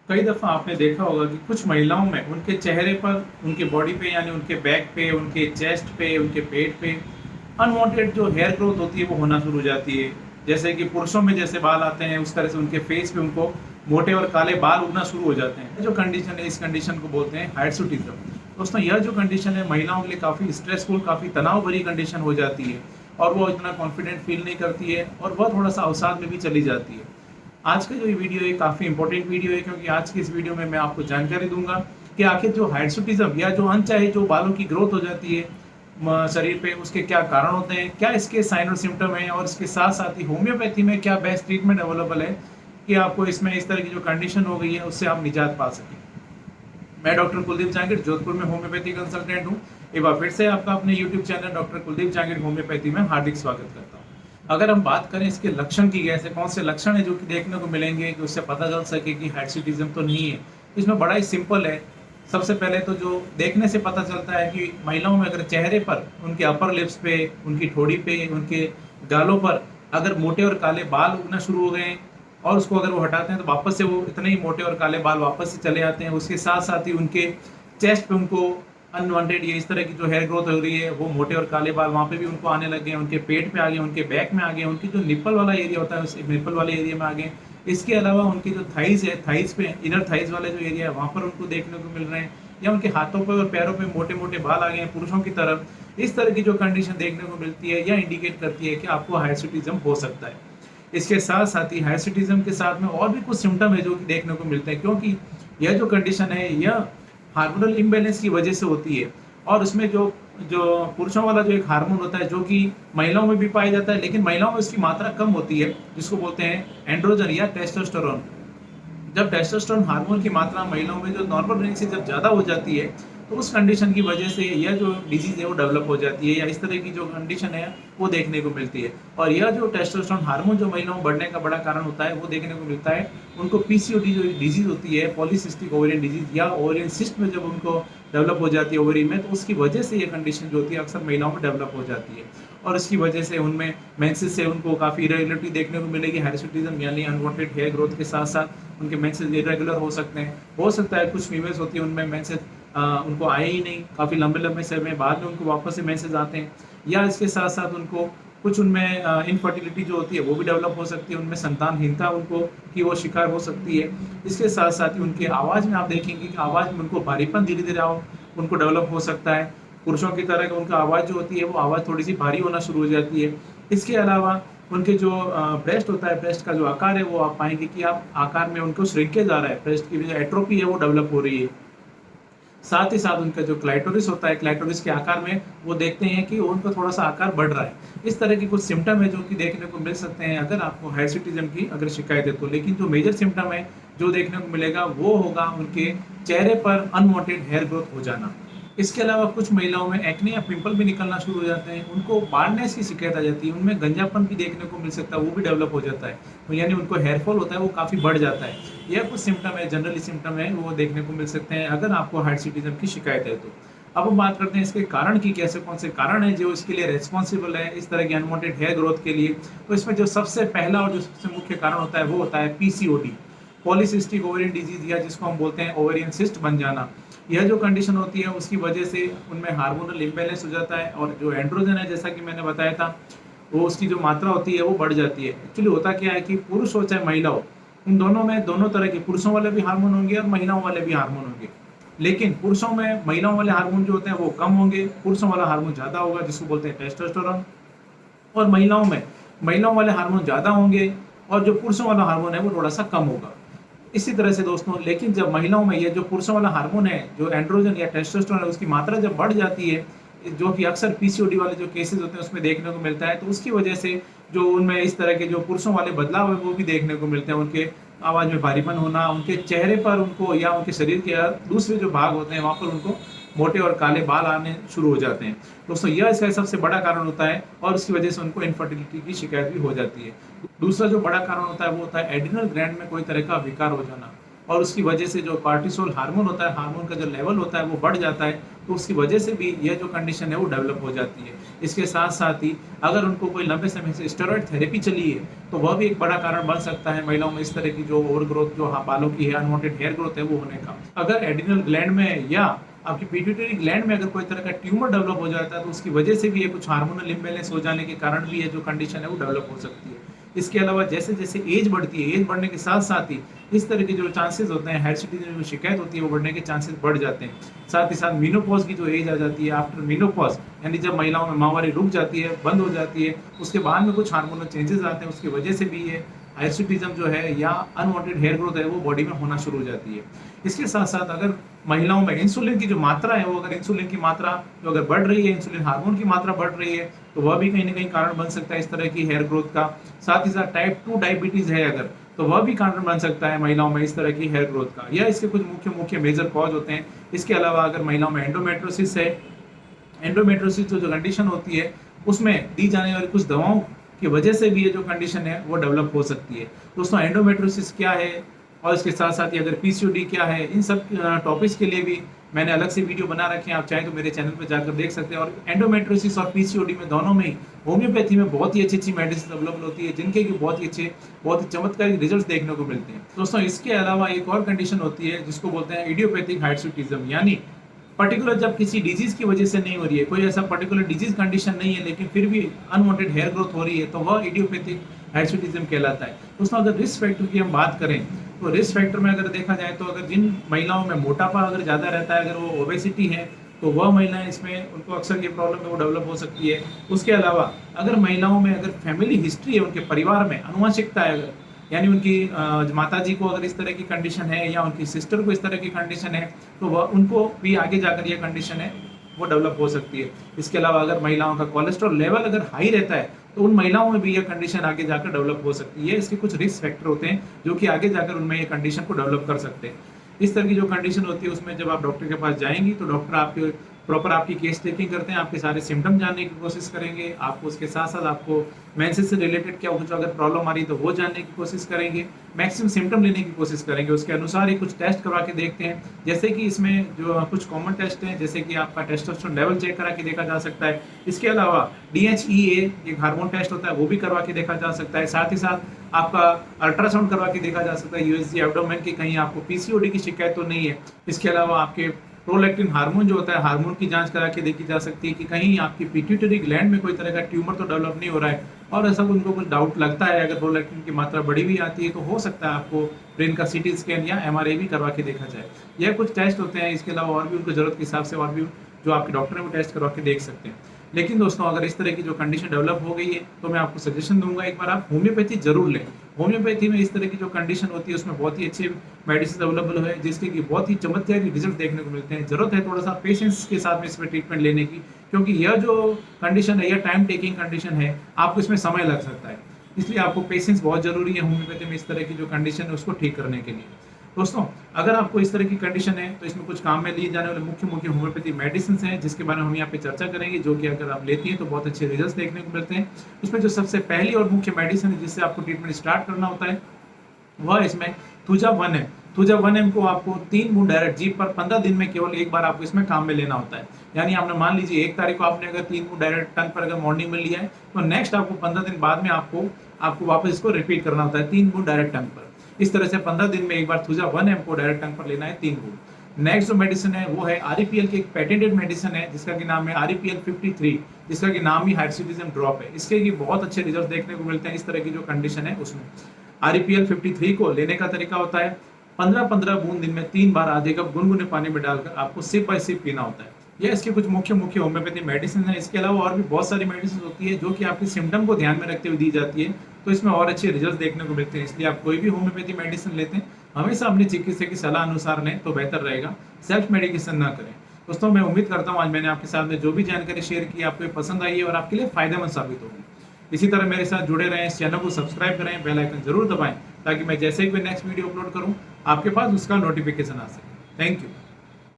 कई दफ़ा आपने देखा होगा कि कुछ महिलाओं में उनके चेहरे पर, उनके बॉडी पे यानी उनके बैक पे, उनके चेस्ट पे, उनके पेट पे अनवांटेड जो हेयर ग्रोथ होती है वो होना शुरू हो जाती है। जैसे कि पुरुषों में जैसे बाल आते हैं उस तरह से उनके फेस पे उनको मोटे और काले बाल उगना शुरू हो जाते हैं। जो कंडीशन है इस कंडीशन को बोलते हैं हायरसुटिज़म। दोस्तों यह जो कंडीशन है महिलाओं के लिए काफ़ी स्ट्रेसफुल, काफ़ी तनाव भरी कंडीशन हो जाती है और वो इतना कॉन्फिडेंट फील नहीं करती है और वह थोड़ा-सा अवसाद में भी चली जाती है। आज का जो ये वीडियो है काफ़ी इंपॉर्टेंट वीडियो है क्योंकि आज की इस वीडियो में मैं आपको जानकारी दूंगा कि आखिर जो हायरसुटिज्म या जो अनचाहे जो बालों की ग्रोथ हो जाती है शरीर पे, उसके क्या कारण होते हैं, क्या इसके साइन और सिम्टम हैं और इसके साथ साथ ही होम्योपैथी में क्या बेस्ट ट्रीटमेंट अवेलेबल है कि आपको इसमें इस तरह की जो कंडीशन हो गई है उससे आप निजात पा सकें। मैं डॉक्टर कुलदीप जांगिड़ जोधपुर में होम्योपैथी कंसल्टेंट हूँ। एक बार फिर से आपका अपने YouTube channel doctor Kuldeep Jangid homeopathy में हार्दिक स्वागत करता हूँ। अगर हम बात करें इसके लक्षण की, ऐसे कौन से लक्षण है जो कि देखने को मिलेंगे कि उससे पता चल सके कि हायरसुटिज्म तो नहीं है, इसमें बड़ा ही सिंपल है। सबसे पहले तो जो देखने से पता चलता है कि महिलाओं में अगर चेहरे पर, उनके अपर लिप्स पे, उनकी ठोड़ी पे, उनके गालों पर अगर मोटे और काले बाल उगना शुरू हो गए और उसको अगर वो हटाते हैं तो वापस से वो इतने ही मोटे और काले बाल वापस से चले आते हैं। उसके साथ साथ ही उनके चेस्ट पे उनको अनवांटेड ये इस तरह की जो हेयर ग्रोथ हो रही है वो मोटे और काले बाल वहाँ पे भी उनको आने लग गए, उनके पेट पे आ गए, उनके बैक में आ गए, उनकी जो निप्पल वाला एरिया होता है उस निप्पल वाले एरिया में आ गए। इसके अलावा उनकी जो थाइज है, थाइज पे इनर थाइज वाले जो एरिया है वहाँ पर उनको देखने को मिल रहे हैं, या उनके हाथों पे और पैरों पे मोटे मोटे बाल आ गए हैं पुरुषों की तरफ। इस तरह की जो कंडीशन देखने को मिलती है या इंडिकेट करती है कि आपको हायरसुटिज्म हो सकता है। इसके साथ साथ ही हायरसुटिज्म के साथ में और भी कुछ सिम्टम है जो कि देखने को मिलते हैं, क्योंकि यह जो कंडीशन है यह हार्मोनल इम्बैलेंस की वजह से होती है। और उसमें जो जो पुरुषों वाला जो एक हार्मोन होता है जो कि महिलाओं में भी पाया जाता है, लेकिन महिलाओं में उसकी मात्रा कम होती है, जिसको बोलते हैं एंड्रोजन या टेस्टोस्टेरोन। जब टेस्टोस्टेरोन हार्मोन की मात्रा महिलाओं में जो नॉर्मल रेंज से जब ज़्यादा हो जाती है तो उस कंडीशन की वजह से यह जो डिजीज़ है वो डेवलप हो जाती है, या इस तरह की जो कंडीशन है वो देखने को मिलती है। और यह जो टेस्टोस्टेरोन हार्मोन जो महिलाओं में बढ़ने का बड़ा कारण होता है वो देखने को मिलता है उनको पीसीओडी जो डिजीज़ होती है, पॉलीसिस्टिक ओवेरियन डिजीज़, या ओवेरियन सिस्ट में जब उनको डेवलप हो जाती है ओवरी में, तो उसकी वजह से ये कंडीशन जो होती है अक्सर महिलाओं में डेवलप हो जाती है। और इसकी वजह से उनमें मेंसेस से उनको काफ़ी इरेगुलरिटी देखने को मिलेगी। हायरसुटिज्म यानी अनवांटेड हेयर ग्रोथ के साथ साथ उनके मेंसेस इरेगुलर हो सकते हैं। हो सकता है कुछ फीमेल्स होती हैं उनमें मेंसेस उनको आए ही नहीं, काफ़ी लंबे-लंबे समय बाद में उनको वापस से मेंसेस आते हैं, या इसके साथ-साथ उनको कुछ उनमें इनफर्टिलिटी जो होती है वो भी डेवलप हो सकती है, उनमें संतानहीनता उनको की वो शिकार हो सकती है। इसके साथ-साथ ही उनकी आवाज़ में आप देखेंगे कि आवाज़ में उनको भारीपन धीरे-धीरे उनको डेवलप हो सकता है। पुरुषों की तरह का उनका आवाज़ जो होती है वो आवाज़ थोड़ी-सी भारी होना शुरू हो जाती है। इसके अलावा उनके जो ब्रेस्ट होता है, ब्रेस्ट का जो आकार है वो आप पाएँगे कि आप आकार में उनको श्रिंकेज आ रहा है, ब्रेस्ट की जो एट्रोफी है वो डेवलप हो रही है। साथ ही साथ उनका जो क्लाइटोरिस होता है, क्लाइटोरिस के आकार में वो देखते हैं कि उनका थोड़ा-सा आकार बढ़ रहा है। इस तरह के कुछ सिम्पटम है जो कि देखने को मिल सकते हैं अगर आपको हायरसुटिज्म की अगर शिकायत है तो। लेकिन जो मेजर सिम्पटम है जो देखने को मिलेगा वो होगा उनके चेहरे पर अनवांटेड हेयर ग्रोथ हो जाना। इसके अलावा कुछ महिलाओं में एक्ने या पिंपल भी निकलना शुरू हो जाते हैं, उनको बाल्डनेस की शिकायत आ जाती है, उनमें गंजापन भी देखने को मिल सकता है, वो भी डेवलप हो जाता है। तो यानी उनको हेयर फॉल होता है वो काफ़ी बढ़ जाता है। यह कुछ सिम्पटम है, जनरली सिम्पटम है वो देखने को मिल सकते हैं अगर आपको हायरसुटिज्म की शिकायत है तो। अब हम बात करते हैं इसके कारण की, कैसे कौन से कारण हैं जो इसके लिए रिस्पॉन्सिबल है इस तरह की अनवांटेड हेयर ग्रोथ के लिए। तो इसमें जो सबसे पहला और जो सबसे मुख्य कारण होता है वो होता है पीसीओडी, पॉलीसिस्टिक ओवेरियन डिजीज़, या जिसको हम बोलते हैं ओवेरियन सिस्ट बन जाना। यह जो कंडीशन होती है उसकी वजह से उनमें हार्मोनल इम्बैलेंस हो जाता है और जो एंड्रोजन है जैसा कि मैंने बताया था वो उसकी जो मात्रा होती है वो बढ़ जाती है। एक्चुअली होता क्या है कि पुरुष हो चाहे महिला हो, इन दोनों में दोनों तरह के पुरुषों वाले भी हार्मोन होंगे और महिलाओं वाले भी हार्मोन होंगे। लेकिन पुरुषों में महिलाओं वाले हार्मोन जो होते हैं वो कम होंगे, पुरुषों वाला हार्मोन ज़्यादा होगा जिसको बोलते हैं टेस्टोस्टेरोन। और महिलाओं में महिलाओं वाले हार्मोन ज़्यादा होंगे और जो पुरुषों वाला हार्मोन है वो थोड़ा-सा कम होगा। इसी तरह से दोस्तों, लेकिन जब महिलाओं में ये जो पुरुषों वाला हार्मोन है, जो एंड्रोजन या टेस्टोस्टेरोन है, उसकी मात्रा जब बढ़ जाती है, जो कि अक्सर पीसीओडी वाले जो केसेज़ होते हैं उसमें देखने को मिलता है, तो उसकी वजह से जो उनमें इस तरह के जो पुरुषों वाले बदलाव है वो भी देखने को मिलते हैं। उनके आवाज़ में भारीपन होना, उनके चेहरे पर उनको या उनके शरीर के दूसरे जो भाग होते हैं वहाँ पर उनको मोटे और काले बाल आने शुरू हो जाते हैं। दोस्तों यह इसका सबसे बड़ा कारण होता है और उसकी वजह से उनको इनफर्टिलिटी की शिकायत भी हो जाती है। दूसरा जो बड़ा कारण होता है वो होता है एड्रिनल ग्लैंड में कोई तरह का विकार हो जाना। और उसकी वजह से जो कॉर्टिसोल हार्मोन होता है, हार्मोन का जो लेवल होता है वो बढ़ जाता है, तो उसकी वजह से भी यह जो कंडीशन है वो डेवलप हो जाती है। इसके साथ-साथ ही अगर उनको कोई लंबे समय से स्टेरॉइड थेरेपी चली है, तो वह भी एक बड़ा कारण बन सकता है महिलाओं में इस तरह की जो ओवरग्रोथ, जो बालों की है, अनवांटेड हेयर ग्रोथ है वो होने का। अगर एड्रिनल ग्लैंड में या आपकी पिट्यूटरी ग्लैंड में अगर कोई तरह का ट्यूमर डेवलप हो जाता है, तो उसकी वजह से भी ये कुछ हार्मोनल इम्बैलेंस हो जाने के कारण भी ये जो कंडीशन है वो डेवलप हो सकती है। इसके अलावा जैसे-जैसे एज बढ़ती है, एज बढ़ने के साथ-साथ ही इस तरह के जो चांसेस होते हैं, हायरसिटी में जो शिकायत होती है वो बढ़ने के चांसेस बढ़ जाते हैं। साथ ही साथ मेनोपॉज़ की जो एज आ जाती है, आफ्टर मेनोपॉज़ यानी जब महिलाओं में माहवारी रुक जाती है, बंद हो जाती है, उसके बाद में कुछ हार्मोनल चेंजेस आते हैं, उसकी वजह से भी ये हायरसिटिज़म जो है या अनवांटेड हेयर ग्रोथ है वो बॉडी में होना शुरू हो जाती है। इसके साथ-साथ अगर महिलाओं में इंसुलिन की जो मात्रा है, वो अगर इंसुलिन की मात्रा जो अगर बढ़ रही है, इंसुलिन हार्मोन की मात्रा बढ़ रही है, तो वह भी कहीं न कहीं कारण बन सकता है इस तरह की हेयर ग्रोथ का। साथ ही साथ टाइप 2 डायबिटीज़ है अगर, तो वह भी कारण बन सकता है महिलाओं में इस तरह की हेयर ग्रोथ का। या इसके कुछ मुख्य मेजर कॉज़ होते हैं। इसके अलावा अगर महिलाओं में एंडोमेट्रियोसिस है, एंडोमेट्रियोसिस जो कंडीशन होती है, उसमें दी जाने वाली कुछ दवाओं की वजह से भी ये जो कंडीशन है वो डेवलप हो सकती है। दोस्तों, एंडोमेट्रियोसिस क्या है और इसके साथ-साथ ही अगर पीसीओडी क्या है, इन सब टॉपिक्स के लिए भी मैंने अलग से वीडियो बना रखे हैं, आप चाहें तो मेरे चैनल पे जाकर देख सकते हैं। और एंडोमेट्रियोसिस और पीसीओडी में दोनों में ही होम्योपैथी में बहुत ही अच्छी-अच्छी मेडिसिन अवेलेबल होती है, जिनके कि बहुत ही चमत्कारिक रिजल्ट्स देखने को मिलते हैं। दोस्तों, इसके अलावा एक और कंडीशन होती है जिसको बोलते हैं इडियोपैथिक हायरसिटिज़म, यानी पर्टिकुलर जब किसी डिजीज़ की वजह से नहीं हो रही है, कोई ऐसा पर्टिकुलर डिजीज़ कंडीशन नहीं है, लेकिन फिर भी अनवांटेड हेयर ग्रोथ हो रही है, तो वह इडियोपैथिक हायरसिटिज़म कहलाता है। दोस्तों, अगर रिस्क फैक्टर की हम बात करें, तो रिस्क फैक्टर में अगर देखा जाए तो अगर जिन महिलाओं में मोटापा अगर ज़्यादा रहता है, अगर वो ओबेसिटी है, तो वह महिलाएँ इसमें उनको अक्सर ये प्रॉब्लम है वो डेवलप हो सकती है। उसके अलावा अगर महिलाओं में अगर फैमिली हिस्ट्री है, उनके परिवार में आनुवंशिकता है अगर, यानी उनकी माताजी को अगर इस तरह की कंडीशन है या उनकी सिस्टर को इस तरह की कंडीशन है, तो वह उनको भी आगे जाकर ये कंडीशन है वो डेवलप हो सकती है। इसके अलावा अगर महिलाओं का कोलेस्ट्रॉल लेवल अगर हाई रहता है, तो उन महिलाओं में भी ये कंडीशन आगे जाकर डेवलप हो सकती है। इसके कुछ रिस्क फैक्टर होते हैं जो कि आगे जाकर उनमें ये कंडीशन को डेवलप कर सकते हैं। इस तरह की जो कंडीशन होती है उसमें जब आप डॉक्टर के पास जाएँगी, तो डॉक्टर आपके प्रॉपर आपकी केस टेकिंग करते हैं, आपके सारे सिम्पटम जानने की कोशिश करेंगे, आपको उसके साथ-साथ आपको मेंसेस से रिलेटेड क्या कुछ अगर प्रॉब्लम आ रही है तो वो जानने की कोशिश करेंगे, मैक्सिमम सिम्पटम लेने की कोशिश करेंगे, उसके अनुसार ही कुछ टेस्ट करवा के देखते हैं। जैसे कि इसमें जो कुछ कॉमन टेस्ट हैं, जैसे कि आपका टेस्टोस्टेरोन लेवल चेक करा के देखा जा सकता है। इसके अलावा DHEA एक हार्मोन टेस्ट होता है, वो भी करवा के देखा जा सकता है। साथ ही साथ आपका अल्ट्रासाउंड करवा के देखा जा सकता है यूएसजी एब्डोमेन की, कहीं आपको पीसीओडी की शिकायत तो नहीं है। इसके अलावा आपके प्रोलैक्टिन हार्मोन जो होता है, हार्मोन की जांच करा के देखी जा सकती है कि कहीं आपकी पिट्यूटरी ग्लैंड में कोई तरह का ट्यूमर तो डेवलप नहीं हो रहा है। और ऐसा उनको कुछ डाउट लगता है, अगर प्रोलैक्टिन की मात्रा बढ़ी हुई आती है, तो हो सकता है आपको ब्रेन का सीटी स्कैन या एमआरआई भी करवा के देखा जाए। यह कुछ टेस्ट होते हैं। इसके अलावा और भी उनको ज़रूरत के हिसाब से और भी जो आपके डॉक्टर है वो टेस्ट करवा के देख सकते हैं। लेकिन दोस्तों, अगर इस तरह की जो कंडीशन डेवलप हो गई है, तो मैं आपको सजेशन दूंगा एक बार आप होम्योपैथी जरूर लें। होम्योपैथी में इस तरह की जो कंडीशन होती है उसमें बहुत ही अच्छे मेडिसिन अवेलेबल है, जिसके कि बहुत ही चमत्कारी रिजल्ट देखने को मिलते हैं। जरूरत है थोड़ा सा पेशेंस के साथ में इसमें ट्रीटमेंट लेने की, क्योंकि यह जो कंडीशन है, यह टाइम टेकिंग कंडीशन है, आपको इसमें समय लग सकता है। इसलिए आपको पेशेंस बहुत जरूरी है होम्योपैथी में इस तरह की जो कंडीशन है उसको ठीक करने के लिए। दोस्तों, अगर आपको इस तरह की कंडीशन है, तो इसमें कुछ काम में लिए जाने वाले मुख्य होम्योपैथी मेडिसिन हैं, जिसके बारे में हम यहाँ पे चर्चा करेंगे, जो कि अगर आप लेती हैं तो बहुत अच्छे रिजल्ट्स देखने को मिलते हैं। उसमें जो सबसे पहली और मुख्य मेडिसिन है जिससे आपको ट्रीटमेंट स्टार्ट करना होता है, वह इसमें थूजा 1 है। थूजा 1M को आपको 3 बूंद डायरेक्ट जीभ पर 15 दिन में केवल एक बार आपको इसमें काम में लेना होता है। यानी आपने मान लीजिए 1 तारीख को आपने अगर 3 बूंद डायरेक्ट टंग पर अगर मॉर्निंग में लिया है, तो नेक्स्ट आपको 15 दिन बाद में आपको वापस इसको रिपीट करना होता है 3 बूंद डायरेक्ट टंग पर। इस तरह से 15 दिन में एक बार थूजा 1M को डायरेक्ट टंग पर लेना है 3 बूंद। नेक्स्ट जो मेडिसिन है वो है REPL की एक पेटेंटेड मेडिसिन है, जिसका कि नाम है REPL 53, जिसका कि नाम ही हायरसिटिज़म ड्रॉप है। इसके कि बहुत अच्छे रिजल्ट देखने को मिलते हैं इस तरह की जो कंडीशन है उसमें। REPL 53 को लेने का तरीका होता है 15-15 बूंद दिन में 3 बार आधे कप गुनगुने पानी में डालकर आपको सिप बाय सिप पीना होता है। यह इसके कुछ मुख्य होम्योपैथी मेडिसिन है। इसके अलावा और भी बहुत सारी मेडिसिन होती है जो कि आपके सिम्टम को ध्यान में रखते हुए दी जाती है, तो इसमें और अच्छे रिजल्ट देखने को मिलते हैं। इसलिए आप कोई भी होम्योपैथी मेडिसिन लेते हैं, हमेशा अपने चिकित्सक की सलाह अनुसार लें तो बेहतर रहेगा, सेल्फ मेडिकेशन ना करें। दोस्तों, मैं उम्मीद करता हूँ आज मैंने आपके साथ में जो भी जानकारी शेयर की आपको ये पसंद आई है और आपके लिए फायदेमंद साबित होगी। इसी तरह मेरे साथ जुड़े रहें, इस चैनल को सब्सक्राइब करें, बेल आइकन जरूर दबाएं, ताकि मैं जैसे ही कोई नेक्स्ट वीडियो अपलोड करूं आपके पास उसका नोटिफिकेशन आ सके। Thank you.